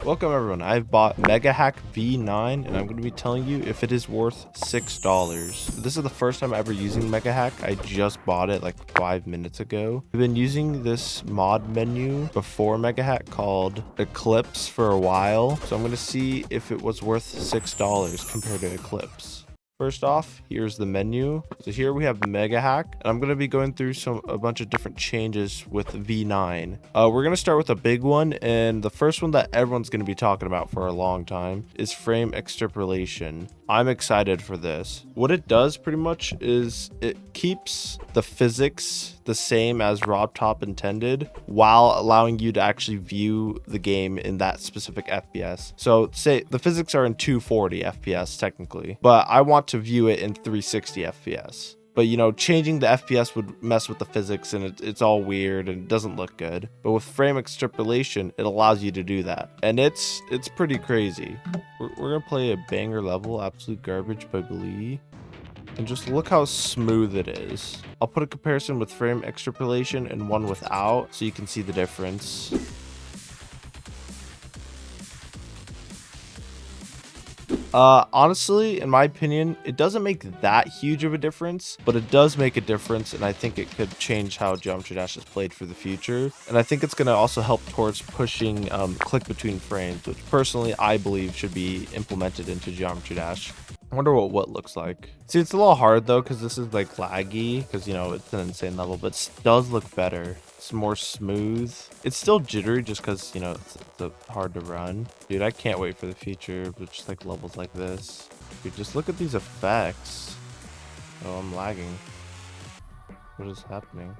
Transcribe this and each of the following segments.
Welcome everyone, I've bought Mega Hack V9 and I'm going to be telling you if it is worth $6. This is the first time ever using Mega Hack. I just bought it like 5 minutes ago. I've been using this mod menu before Mega Hack called Eclipse for a while. So I'm going to see if it was worth $6 compared to Eclipse. First off, here's the menu. So here we have Mega Hack, and I'm going to be going through a bunch of different changes with V9. We're going to start with a big one, and the first one that everyone's going to be talking about for a long time is frame extrapolation. I'm excited for this. What it does pretty much is it keeps the physics the same as RobTop intended while allowing you to actually view the game in that specific FPS. So say the physics are in 240 FPS technically, but I want to view it in 360 FPS. But you know, changing the FPS would mess with the physics and it's all weird and it doesn't look good. But with frame extrapolation, it allows you to do that. And it's pretty crazy. We're gonna play a banger level, Absolute Garbage by Blee. And just look how smooth it is. I'll put a comparison with frame extrapolation and one without so you can see the difference. Honestly, in my opinion, it doesn't make that huge of a difference, but it does make a difference, and I think it could change how Geometry Dash is played for the future. And I think it's going to also help towards pushing click between frames, which personally I believe should be implemented into Geometry Dash. I wonder what looks like. See, it's a little hard though because this is like laggy because, you know, it's an insane level, but it does look better. It's more smooth. It's still jittery just because, you know, it's hard to run. Dude, I can't wait for the future with just like levels like this. Dude, just look at these effects. Oh, I'm lagging. What is happening?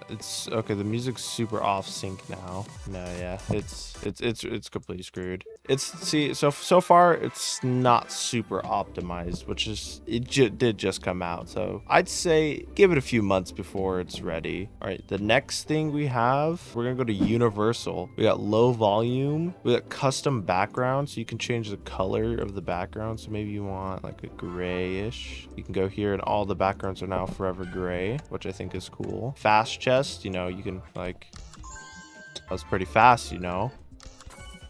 It's okay. The music's super off sync now. No, yeah, it's completely screwed. See, so far it's not super optimized, which is did just come out. So I'd say give it a few months before it's ready. All right, the next thing we're gonna go to universal. We got low volume. We got custom background, so you can change the color of the background. So maybe you want like a grayish. You can go here, and all the backgrounds are now forever gray, which I think is cool. Fast chest, you know, you can like, that's pretty fast, you know.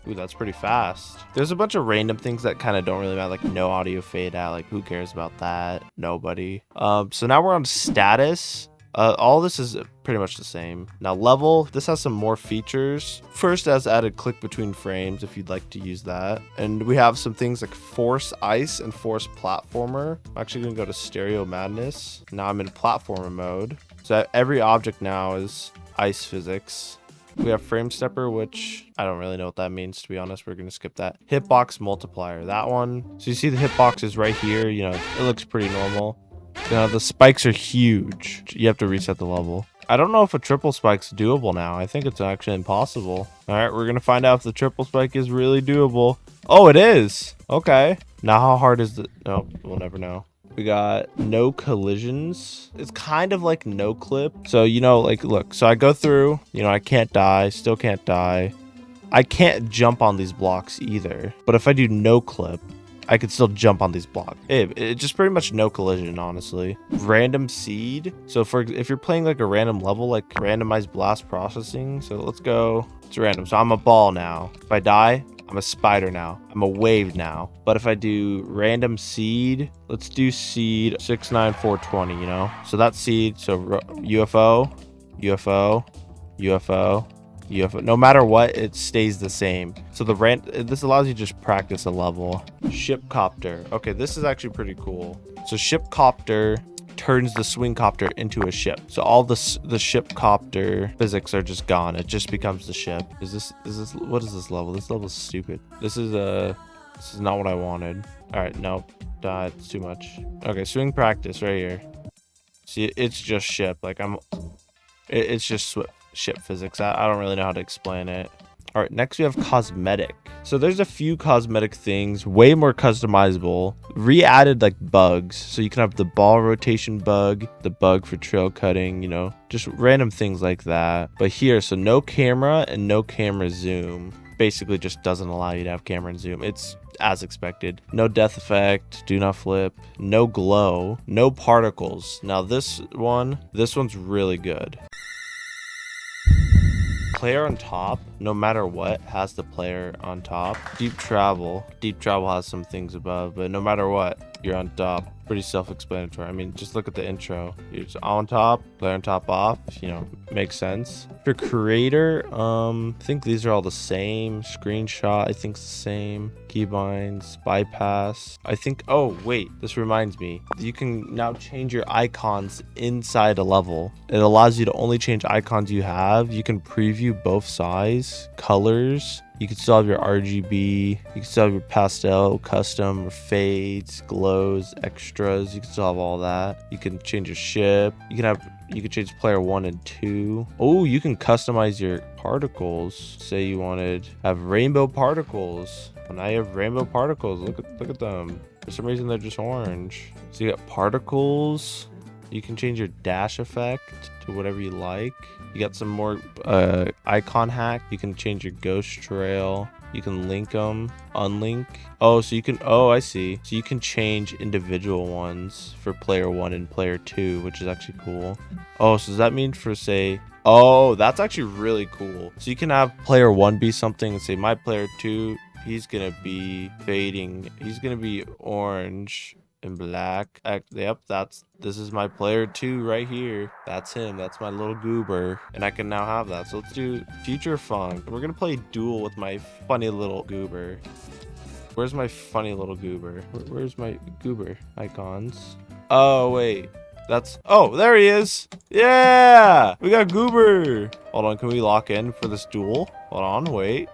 Ooh, that's pretty fast. There's a bunch of random things that kind of don't really matter, like no audio fade out. Like, who cares about that? Nobody. So now we're on status. All this is pretty much the same. Now level, this has some more features. First, has added click between frames if you'd like to use that. And we have some things like force ice and force platformer. I'm actually gonna go to stereo madness. Now I'm in platformer mode. So every object now is ice physics. We have frame stepper, which I don't really know what that means, to be honest. We're going to skip that. Hitbox multiplier, that one. So you see the hitbox is right here. You know, it looks pretty normal. Now the spikes are huge. You have to reset the level. I don't know if a triple spike's doable now. I think it's actually impossible. All right, we're going to find out if the triple spike is really doable. Oh, it is. Okay. Now how hard is it? No, we'll never know. We got no collisions. It's kind of like no clip. So, you know, like, look, so I go through, you know, I can't die, still can't die. I can't jump on these blocks either. But if I do no clip, I could still jump on these blocks. It just pretty much no collision, honestly. Random seed. So if you're playing like a random level, like randomized blast processing. So let's go, it's random. So I'm a ball now. If I die, I'm a spider now. I'm a wave now. But if I do random seed, let's do seed 69420, you know? So that's seed. So UFO, UFO, UFO, UFO. No matter what, it stays the same. So this allows you to just practice a level. Shipcopter. Okay, this is actually pretty cool. So shipcopter turns the swing copter into a ship. So all the ship copter physics are just gone. It just becomes the ship. Is this what is this level? This level is stupid. This is not what I wanted. All right, no, it's too much. Okay, swing practice right here. See, it's just ship. Like it's just ship physics. I don't really know how to explain it. All right, next we have cosmetic. So there's a few cosmetic things, way more customizable. Re-added like bugs. So you can have the ball rotation bug, the bug for trail cutting, you know, just random things like that. But here, so no camera and no camera zoom. Basically just doesn't allow you to have camera and zoom. It's as expected. No death effect, do not flip, no glow, no particles. Now this one's really good. player on top, no matter what, has the player on top. Deep travel has some things above, but no matter what, you're on top. Pretty self-explanatory. I mean, just look at the intro. You're just on top, player on top off, you know, makes sense. For creator, I think these are all the same. Screenshot, I think it's the same. Keybinds, bypass. I think, oh wait, this reminds me. You can now change your icons inside a level. It allows you to only change icons you have. You can preview both size, colors. You can still have your RGB, you can still have your pastel, custom, fades, glows, extras. You can still have all that. You can change your ship. You can change player 1 and 2. Oh, you can customize your particles. Say you wanted have rainbow particles. Well, now you have rainbow particles. Look at them. For some reason they're just orange. So you got particles. You can change your dash effect to whatever you like. You got some more icon hack. You can change your ghost trail. You can link them, unlink. Oh, so you can, oh, I see. So you can change individual ones for player 1 and player 2, which is actually cool. Oh, so does that mean for say, oh, that's actually really cool. So you can have player 1 be something and say my player 2, he's gonna be fading. He's gonna be orange and black. Yep, this is my player 2 right here. That's him. That's my little goober, and I can now have that. So let's do future fun. We're gonna play duel with my funny little goober. Where's my funny little goober? Where's my goober icons? Oh wait, oh, there he is. Yeah, we got goober. Hold on, can we lock in for this duel? Hold on, wait.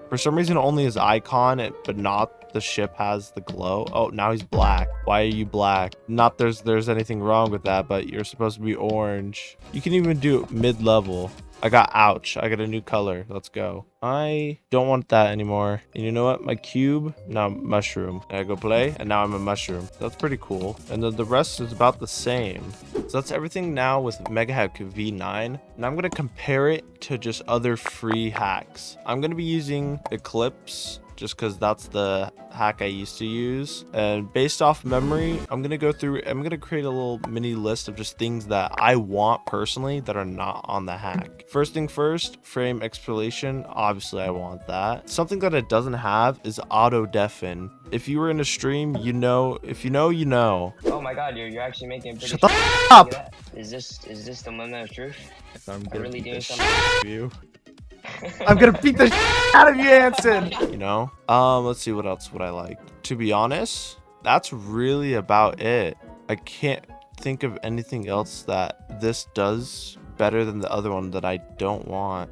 For some reason only his icon, but not the ship has the glow. Oh, now he's black. Why are you black? Not there's anything wrong with that, but you're supposed to be orange. You can even do it mid-level. I got a new color. Let's go. I don't want that anymore. And you know what? My cube, now mushroom. And I go play, and now I'm a mushroom. That's pretty cool. And then the rest is about the same. So that's everything now with Mega Hack V9. And I'm going to compare it to just other free hacks. I'm going to be using Eclipse, just because that's the hack I used to use. And based off memory, I'm going to create a little mini list of just things that I want personally that are not on the hack. First thing first, frame extrapolation. Obviously, I want that. Something that it doesn't have is auto deafen. If you were in a stream, you know. If you know, you know. Oh my god, you're actually making a pretty. Shut the up! Is this the moment of truth? I'm really doing something. You. I'm gonna beat the out of you, Hanson. You know? Let's see what else would I like. To be honest, that's really about it. I can't think of anything else that this does better than the other one that I don't want.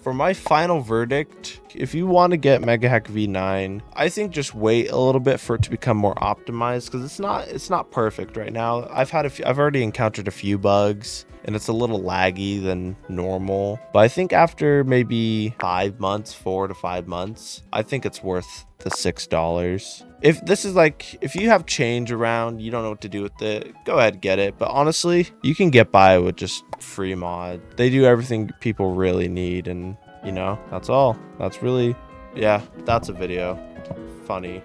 For my final verdict, if you want to get Mega Hack V9, I think just wait a little bit for it to become more optimized, because it's not perfect right now. I've already encountered a few bugs, and it's a little laggy than normal. But I think after maybe 5 months, 4 to 5 months, I think it's worth the $6. If you have change around, you don't know what to do with it, go ahead, get it. But honestly, you can get by with just free mod. They do everything people really need, and you know, that's all. That's really, yeah, that's a video. Funny.